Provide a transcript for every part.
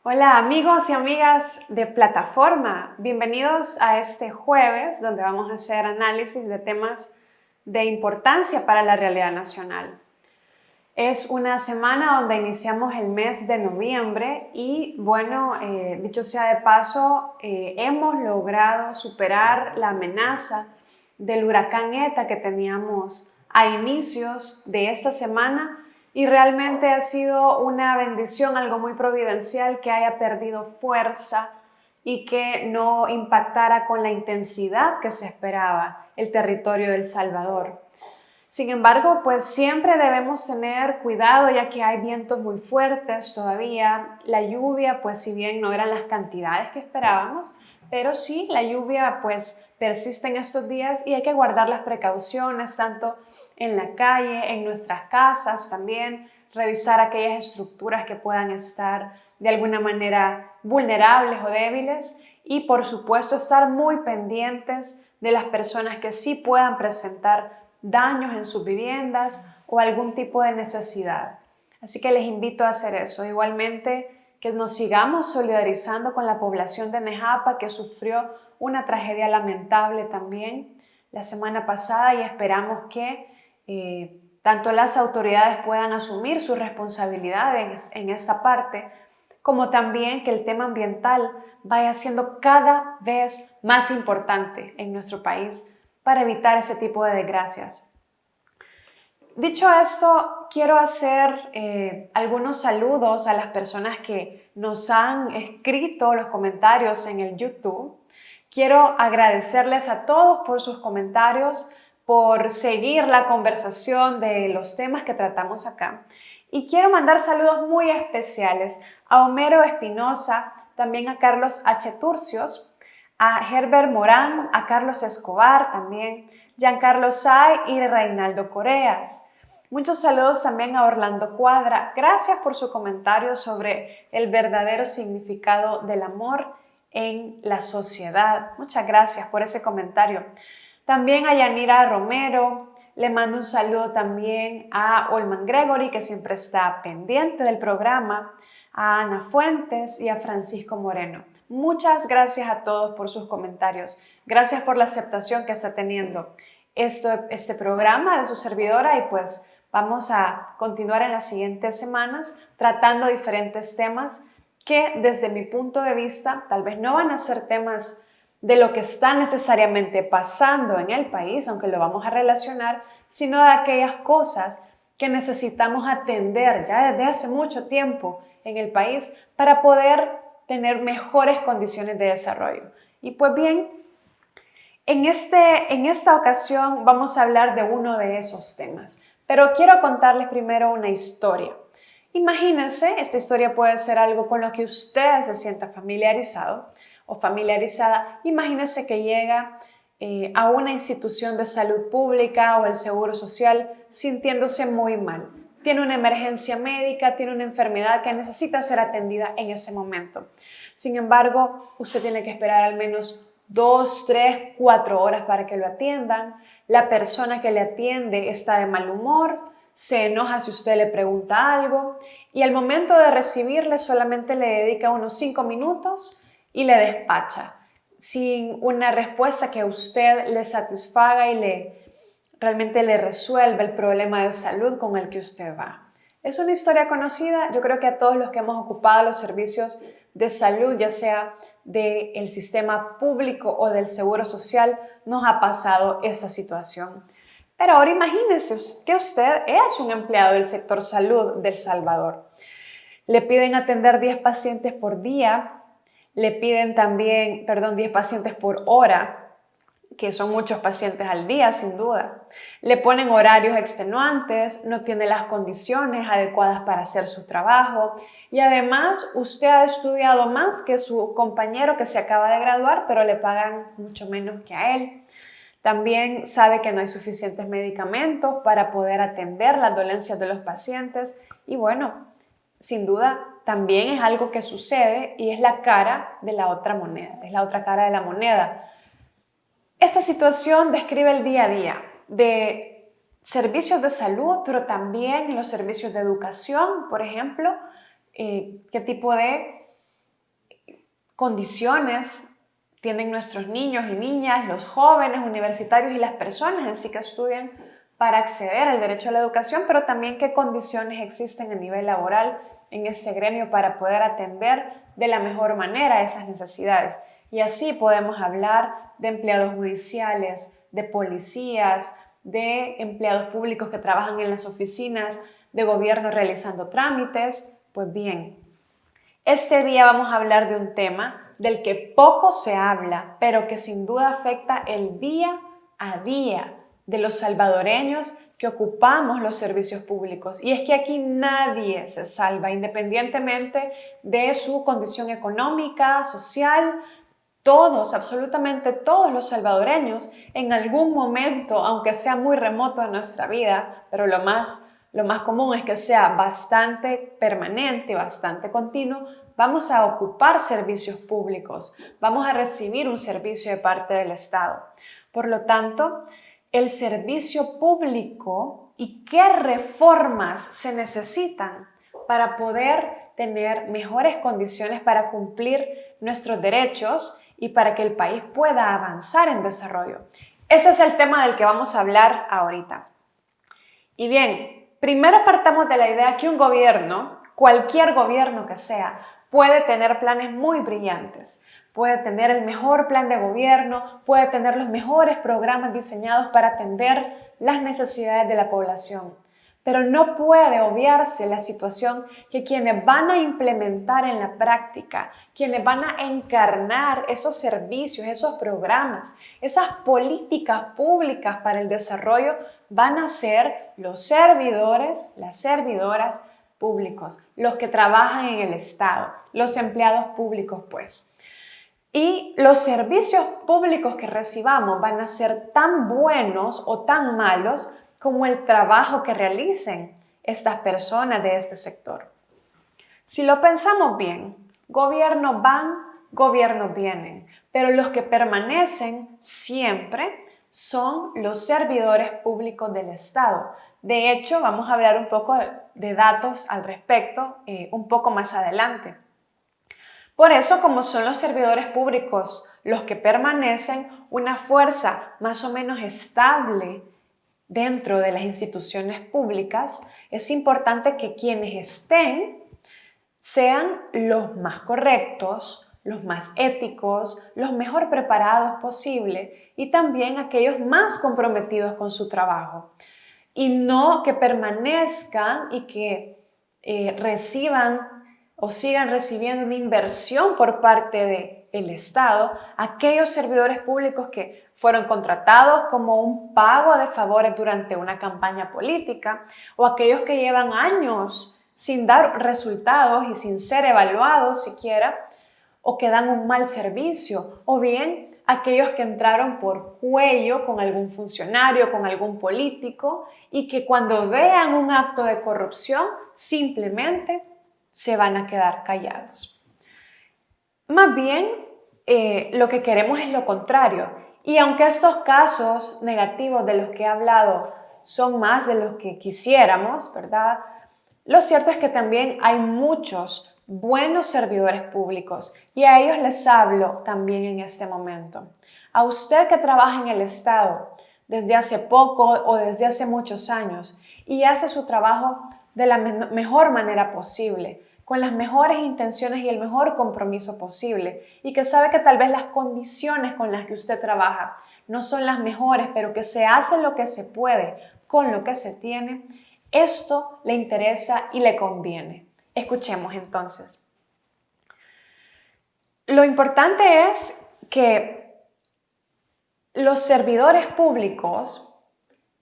Hola amigos y amigas de Plataforma, bienvenidos a este jueves donde vamos a hacer análisis de temas de importancia para la realidad nacional. Es una semana donde iniciamos el mes de noviembre y bueno, dicho sea de paso, hemos logrado superar la amenaza del huracán ETA que teníamos a inicios de esta semana y realmente ha sido una bendición, algo muy providencial que haya perdido fuerza y que no impactara con la intensidad que se esperaba el territorio de El Salvador. Sin embargo, pues siempre debemos tener cuidado ya que hay vientos muy fuertes todavía. La lluvia, pues si bien no eran las cantidades que esperábamos, pero sí, la lluvia pues persiste en estos días y hay que guardar las precauciones tanto en la calle, en nuestras casas también, revisar aquellas estructuras que puedan estar de alguna manera vulnerables o débiles y por supuesto estar muy pendientes de las personas que sí puedan presentar daños en sus viviendas o algún tipo de necesidad. Así que les invito a hacer eso. Igualmente, que nos sigamos solidarizando con la población de Nejapa que sufrió una tragedia lamentable también la semana pasada y esperamos que tanto las autoridades puedan asumir sus responsabilidades en esta parte, como también que el tema ambiental vaya siendo cada vez más importante en nuestro país para evitar ese tipo de desgracias. Dicho esto, quiero hacer algunos saludos a las personas que nos han escrito los comentarios en el YouTube. Quiero agradecerles a todos por sus comentarios, por seguir la conversación de los temas que tratamos acá. Y quiero mandar saludos muy especiales a Homero Espinosa, también a Carlos H. Turcios, a Herbert Morán, a Carlos Escobar también, Giancarlo Say y Reinaldo Coreas. Muchos saludos también a Orlando Cuadra. Gracias por su comentario sobre el verdadero significado del amor en la sociedad. Muchas gracias por ese comentario. También a Yanira Romero. Le mando un saludo también a Olman Gregory, que siempre está pendiente del programa, a Ana Fuentes y a Francisco Moreno. Muchas gracias a todos por sus comentarios. Gracias por la aceptación que está teniendo este programa de su servidora y pues vamos a continuar en las siguientes semanas tratando diferentes temas que desde mi punto de vista tal vez no van a ser temas de lo que está necesariamente pasando en el país, aunque lo vamos a relacionar, sino de aquellas cosas que necesitamos atender ya desde hace mucho tiempo en el país para poder tener mejores condiciones de desarrollo. Y pues bien, en esta ocasión vamos a hablar de uno de esos temas, pero quiero contarles primero una historia. Imagínense, esta historia puede ser algo con lo que usted se sienta familiarizado o familiarizada. Imagínense que llega a una institución de salud pública o el Seguro Social sintiéndose muy mal. Tiene una emergencia médica, tiene una enfermedad que necesita ser atendida en ese momento. Sin embargo, usted tiene que esperar al menos 2, 3, 4 horas para que lo atiendan. La persona que le atiende está de mal humor, se enoja si usted le pregunta algo y al momento de recibirle solamente le dedica unos 5 minutos y le despacha sin una respuesta que a usted le satisfaga y realmente le resuelva el problema de salud con el que usted va. Es una historia conocida, yo creo que a todos los que hemos ocupado los servicios de salud, ya sea del sistema público o del seguro social, nos ha pasado esta situación. Pero ahora imagínense que usted es un empleado del sector salud de El Salvador. Le piden atender 10 pacientes por día, le piden también, 10 pacientes por hora, que son muchos pacientes al día, sin duda. Le ponen horarios extenuantes, no tiene las condiciones adecuadas para hacer su trabajo y además usted ha estudiado más que su compañero que se acaba de graduar, pero le pagan mucho menos que a él. También sabe que no hay suficientes medicamentos para poder atender las dolencias de los pacientes y bueno, sin duda también es algo que sucede y es la cara de la otra moneda, es la otra cara de la moneda. Esta situación describe el día a día de servicios de salud, pero también los servicios de educación, por ejemplo, qué tipo de condiciones tienen nuestros niños y niñas, los jóvenes, universitarios y las personas en sí que estudian para acceder al derecho a la educación, pero también qué condiciones existen a nivel laboral en este gremio para poder atender de la mejor manera esas necesidades. Y así podemos hablar de empleados judiciales, de policías, de empleados públicos que trabajan en las oficinas de gobierno realizando trámites. Pues bien, este día vamos a hablar de un tema del que poco se habla, pero que sin duda afecta el día a día de los salvadoreños que ocupamos los servicios públicos. Y es que aquí nadie se salva, independientemente de su condición económica, social. Todos, absolutamente todos los salvadoreños, en algún momento, aunque sea muy remoto en nuestra vida, pero lo más común es que sea bastante permanente, bastante continuo, vamos a ocupar servicios públicos, vamos a recibir un servicio de parte del Estado. Por lo tanto, el servicio público y qué reformas se necesitan para poder tener mejores condiciones para cumplir nuestros derechos y para que el país pueda avanzar en desarrollo. Ese es el tema del que vamos a hablar ahorita. Y bien, primero partamos de la idea que un gobierno, cualquier gobierno que sea, puede tener planes muy brillantes. Puede tener el mejor plan de gobierno, puede tener los mejores programas diseñados para atender las necesidades de la población. Pero no puede obviarse la situación que quienes van a implementar en la práctica, quienes van a encarnar esos servicios, esos programas, esas políticas públicas para el desarrollo, van a ser los servidores, las servidoras públicos, los que trabajan en el Estado, los empleados públicos, pues. Y los servicios públicos que recibamos van a ser tan buenos o tan malos como el trabajo que realicen estas personas de este sector. Si lo pensamos bien, gobiernos van, gobiernos vienen, pero los que permanecen siempre son los servidores públicos del Estado. De hecho, vamos a hablar un poco de datos al respecto un poco más adelante. Por eso, como son los servidores públicos los que permanecen, una fuerza más o menos estable dentro de las instituciones públicas, es importante que quienes estén sean los más correctos, los más éticos, los mejor preparados posible y también aquellos más comprometidos con su trabajo. Y no que permanezcan y que reciban o sigan recibiendo una inversión por parte del Estado, aquellos servidores públicos que fueron contratados como un pago de favores durante una campaña política, o aquellos que llevan años sin dar resultados y sin ser evaluados siquiera, o que dan un mal servicio, o bien aquellos que entraron por cuello con algún funcionario, con algún político, y que cuando vean un acto de corrupción simplemente se van a quedar callados. Más bien, lo que queremos es lo contrario. Y aunque estos casos negativos de los que he hablado son más de los que quisiéramos, ¿verdad? Lo cierto es que también hay muchos buenos servidores públicos y a ellos les hablo también en este momento. A usted que trabaja en el Estado desde hace poco o desde hace muchos años y hace su trabajo de la mejor manera posible, con las mejores intenciones y el mejor compromiso posible, y que sabe que tal vez las condiciones con las que usted trabaja no son las mejores, pero que se hace lo que se puede con lo que se tiene, esto le interesa y le conviene. Escuchemos entonces. Lo importante es que los servidores públicos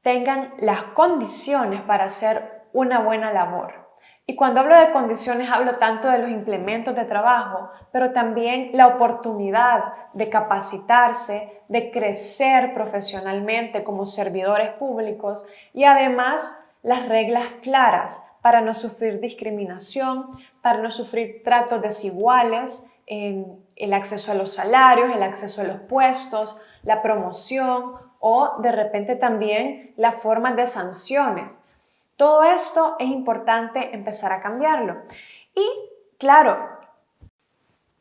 tengan las condiciones para hacer una buena labor. Y cuando hablo de condiciones, hablo tanto de los implementos de trabajo, pero también la oportunidad de capacitarse, de crecer profesionalmente como servidores públicos y además las reglas claras para no sufrir discriminación, para no sufrir tratos desiguales en el acceso a los salarios, el acceso a los puestos, la promoción o de repente también las formas de sanciones. Todo esto es importante empezar a cambiarlo. Y claro,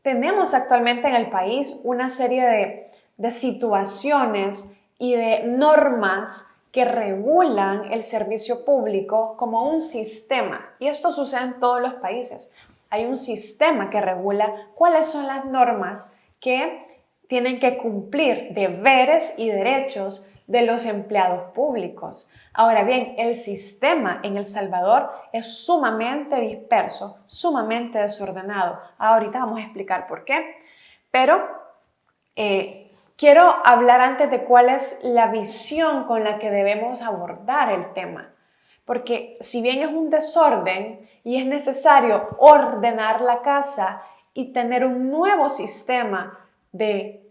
tenemos actualmente en el país una serie de situaciones y de normas que regulan el servicio público como un sistema. Y esto sucede en todos los países. Hay un sistema que regula cuáles son las normas que tienen que cumplir deberes y derechos de los empleados públicos. Ahora bien, el sistema en El Salvador es sumamente disperso, sumamente desordenado. Ahorita vamos a explicar por qué, pero quiero hablar antes de cuál es la visión con la que debemos abordar el tema. Porque si bien es un desorden y es necesario ordenar la casa y tener un nuevo sistema de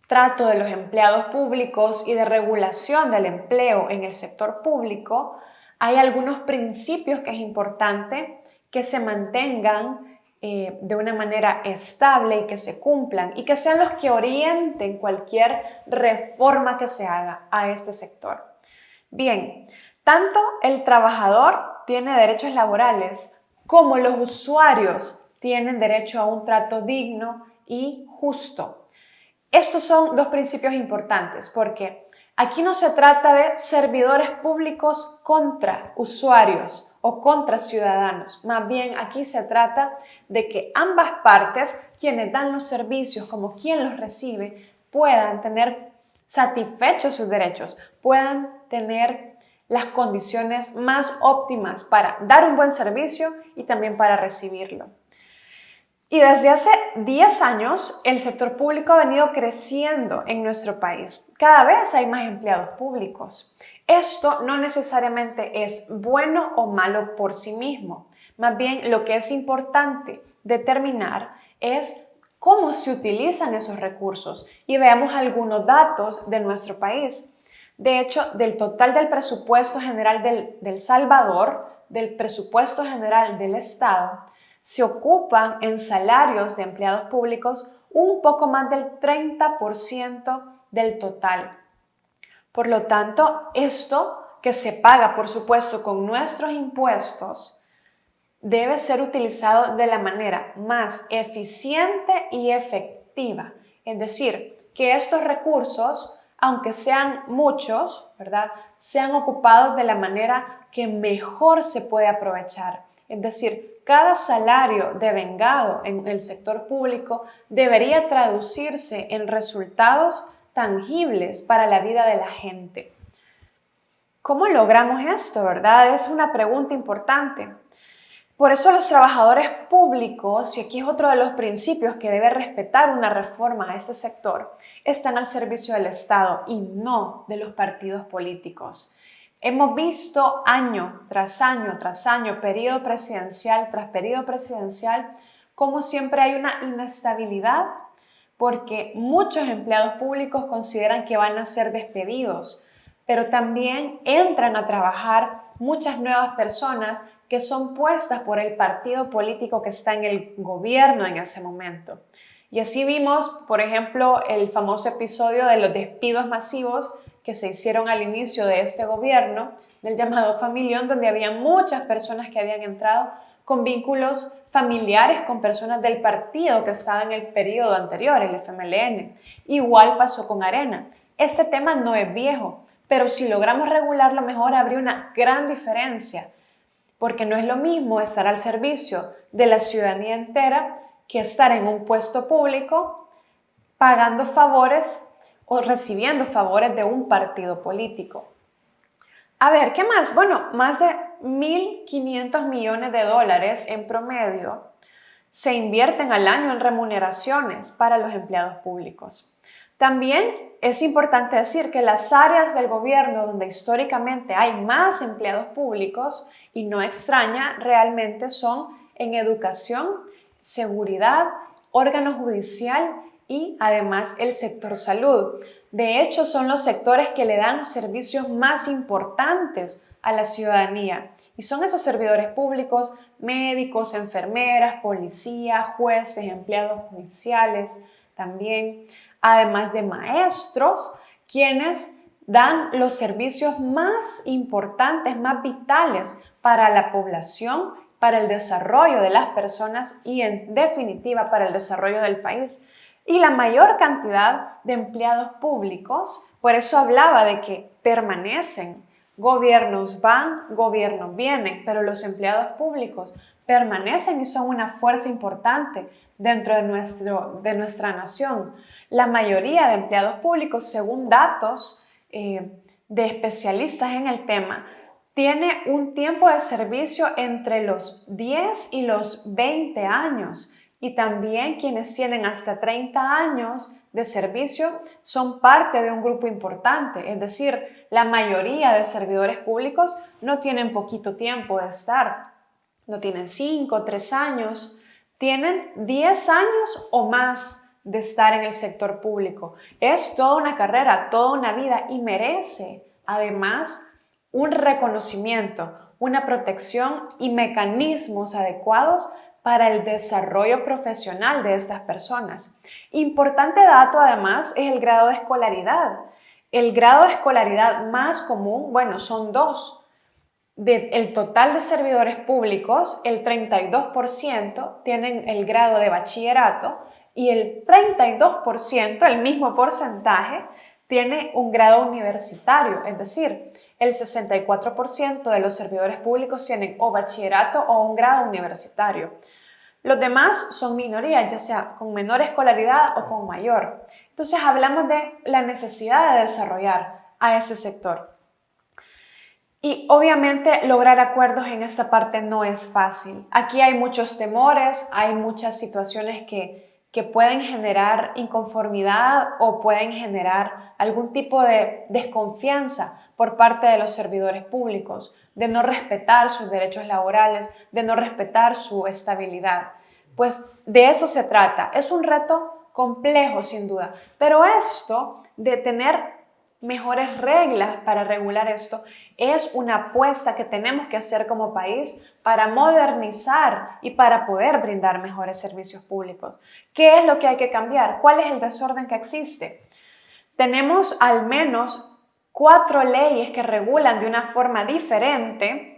trato de los empleados públicos y de regulación del empleo en el sector público, hay algunos principios que es importante que se mantengan de una manera estable y que se cumplan y que sean los que orienten cualquier reforma que se haga a este sector. Bien, tanto el trabajador tiene derechos laborales como los usuarios tienen derecho a un trato digno y justo. Estos son dos principios importantes porque aquí no se trata de servidores públicos contra usuarios o contra ciudadanos. Más bien aquí se trata de que ambas partes, quienes dan los servicios como quien los recibe, puedan tener satisfechos sus derechos, puedan tener las condiciones más óptimas para dar un buen servicio y también para recibirlo. Y desde hace 10 años, el sector público ha venido creciendo en nuestro país. Cada vez hay más empleados públicos. Esto no necesariamente es bueno o malo por sí mismo. Más bien, lo que es importante determinar es cómo se utilizan esos recursos. Y veamos algunos datos de nuestro país. De hecho, del total del presupuesto general del Salvador, del presupuesto general del Estado, se ocupan en salarios de empleados públicos un poco más del 30% del total. Por lo tanto, esto que se paga, por supuesto, con nuestros impuestos, debe ser utilizado de la manera más eficiente y efectiva. Es decir, que estos recursos, aunque sean muchos, ¿verdad?, sean ocupados de la manera que mejor se puede aprovechar. Es decir, cada salario devengado en el sector público debería traducirse en resultados tangibles para la vida de la gente. ¿Cómo logramos esto, verdad? Es una pregunta importante. Por eso los trabajadores públicos, y aquí es otro de los principios que debe respetar una reforma a este sector, están al servicio del Estado y no de los partidos políticos. Hemos visto año tras año tras año, periodo presidencial tras periodo presidencial, cómo siempre hay una inestabilidad porque muchos empleados públicos consideran que van a ser despedidos, pero también entran a trabajar muchas nuevas personas que son puestas por el partido político que está en el gobierno en ese momento. Y así vimos, por ejemplo, el famoso episodio de los despidos masivos que se hicieron al inicio de este gobierno, del llamado familión, donde había muchas personas que habían entrado con vínculos familiares con personas del partido que estaba en el periodo anterior, el FMLN. Igual pasó con Arena. Este tema no es viejo, pero si logramos regularlo mejor habría una gran diferencia, porque no es lo mismo estar al servicio de la ciudadanía entera que estar en un puesto público pagando favores o recibiendo favores de un partido político. A ver, ¿qué más? Bueno, más de 1.500 millones de dólares en promedio se invierten al año en remuneraciones para los empleados públicos. También es importante decir que las áreas del gobierno donde históricamente hay más empleados públicos, y no extraña, realmente son en educación, seguridad, órgano judicial y además el sector salud. De hecho, son los sectores que le dan servicios más importantes a la ciudadanía. Y son esos servidores públicos, médicos, enfermeras, policías, jueces, empleados judiciales también, además de maestros, quienes dan los servicios más importantes, más vitales para la población para el desarrollo de las personas y en definitiva para el desarrollo del país. Y la mayor cantidad de empleados públicos, por eso hablaba de que permanecen. Gobiernos van, gobiernos vienen, pero los empleados públicos permanecen y son una fuerza importante dentro de nuestra nación. La mayoría de empleados públicos, según datos de especialistas en el tema, tiene un tiempo de servicio entre los 10 y los 20 años. Y también quienes tienen hasta 30 años de servicio son parte de un grupo importante. Es decir, la mayoría de servidores públicos no tienen poquito tiempo de estar. No tienen 5 o 3 años. Tienen 10 años o más de estar en el sector público. Es toda una carrera, toda una vida y merece además un reconocimiento, una protección y mecanismos adecuados para el desarrollo profesional de estas personas. Importante dato además es el grado de escolaridad. El grado de escolaridad más común, bueno, son dos. Del total de servidores públicos, el 32% tienen el grado de bachillerato y el 32%, el mismo porcentaje, tiene un grado universitario, es decir, el 64% de los servidores públicos tienen o bachillerato o un grado universitario. Los demás son minorías, ya sea con menor escolaridad o con mayor. Entonces hablamos de la necesidad de desarrollar a este sector. Y obviamente lograr acuerdos en esta parte no es fácil. Aquí hay muchos temores, hay muchas situaciones que pueden generar inconformidad o pueden generar algún tipo de desconfianza por parte de los servidores públicos, de no respetar sus derechos laborales, de no respetar su estabilidad. Pues de eso se trata. Es un reto complejo sin duda, pero esto de tener mejores reglas para regular esto es una apuesta que tenemos que hacer como país para modernizar y para poder brindar mejores servicios públicos. ¿Qué es lo que hay que cambiar? ¿Cuál es el desorden que existe? Tenemos al menos 4 leyes que regulan de una forma diferentes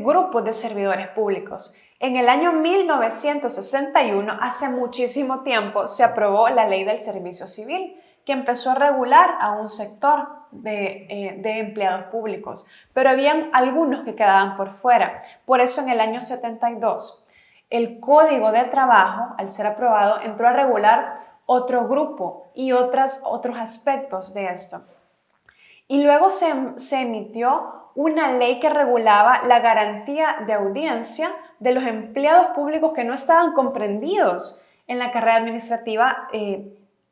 grupos de servidores públicos. En el año 1961, hace muchísimo tiempo, se aprobó la Ley del Servicio Civil, que empezó a regular a un sector de empleados públicos, pero habían algunos que quedaban por fuera. Por eso en el año 72, el Código de Trabajo, al ser aprobado, entró a regular otro grupo y otros aspectos de esto. Y luego se emitió una ley que regulaba la garantía de audiencia de los empleados públicos que no estaban comprendidos en la carrera administrativa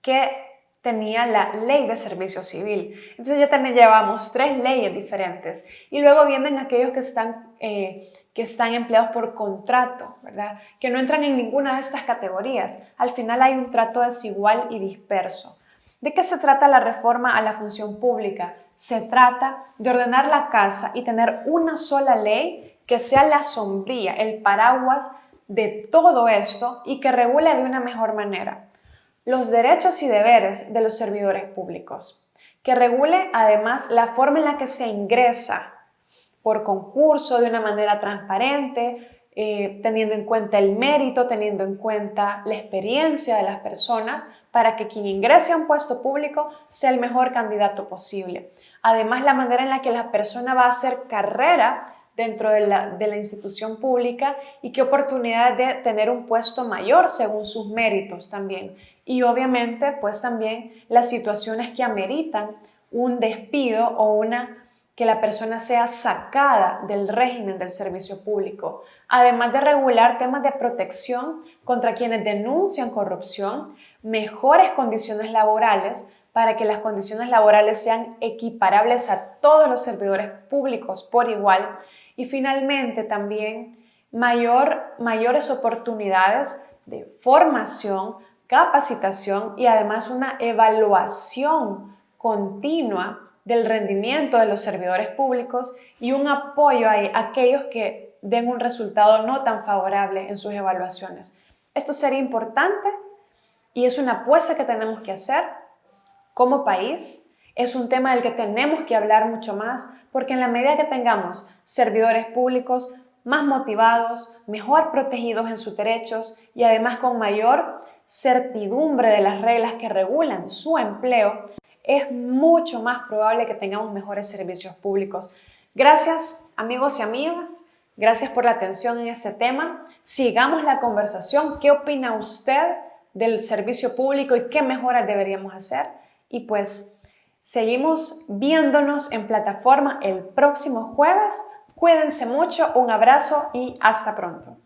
que tenía la ley de servicio civil. Entonces ya también llevamos 3 leyes diferentes. Y luego vienen aquellos que están empleados por contrato, ¿verdad? Que no entran en ninguna de estas categorías. Al final hay un trato desigual y disperso. ¿De qué se trata la reforma a la función pública? Se trata de ordenar la casa y tener una sola ley que sea la sombrilla, el paraguas de todo esto y que regule de una mejor manera los derechos y deberes de los servidores públicos, que regule además la forma en la que se ingresa por concurso de una manera transparente, teniendo en cuenta el mérito, teniendo en cuenta la experiencia de las personas para que quien ingrese a un puesto público sea el mejor candidato posible. Además, la manera en la que la persona va a hacer carrera dentro de la institución pública y qué oportunidad de tener un puesto mayor según sus méritos también. Y obviamente, pues también las situaciones que ameritan un despido o que la persona sea sacada del régimen del servicio público. Además de regular temas de protección contra quienes denuncian corrupción, mejores condiciones laborales para que las condiciones laborales sean equiparables a todos los servidores públicos por igual. Y finalmente también mayores oportunidades de formación, capacitación y además una evaluación continua del rendimiento de los servidores públicos y un apoyo a aquellos que den un resultado no tan favorable en sus evaluaciones. Esto sería importante y es una apuesta que tenemos que hacer como país. Es un tema del que tenemos que hablar mucho más porque en la medida que tengamos servidores públicos más motivados, mejor protegidos en sus derechos y además con mayor certidumbre de las reglas que regulan su empleo, es mucho más probable que tengamos mejores servicios públicos. Gracias, amigos y amigas. Gracias por la atención en este tema. Sigamos la conversación. ¿Qué opina usted del servicio público y qué mejoras deberíamos hacer? Y pues seguimos viéndonos en plataforma el próximo jueves. Cuídense mucho, un abrazo y hasta pronto.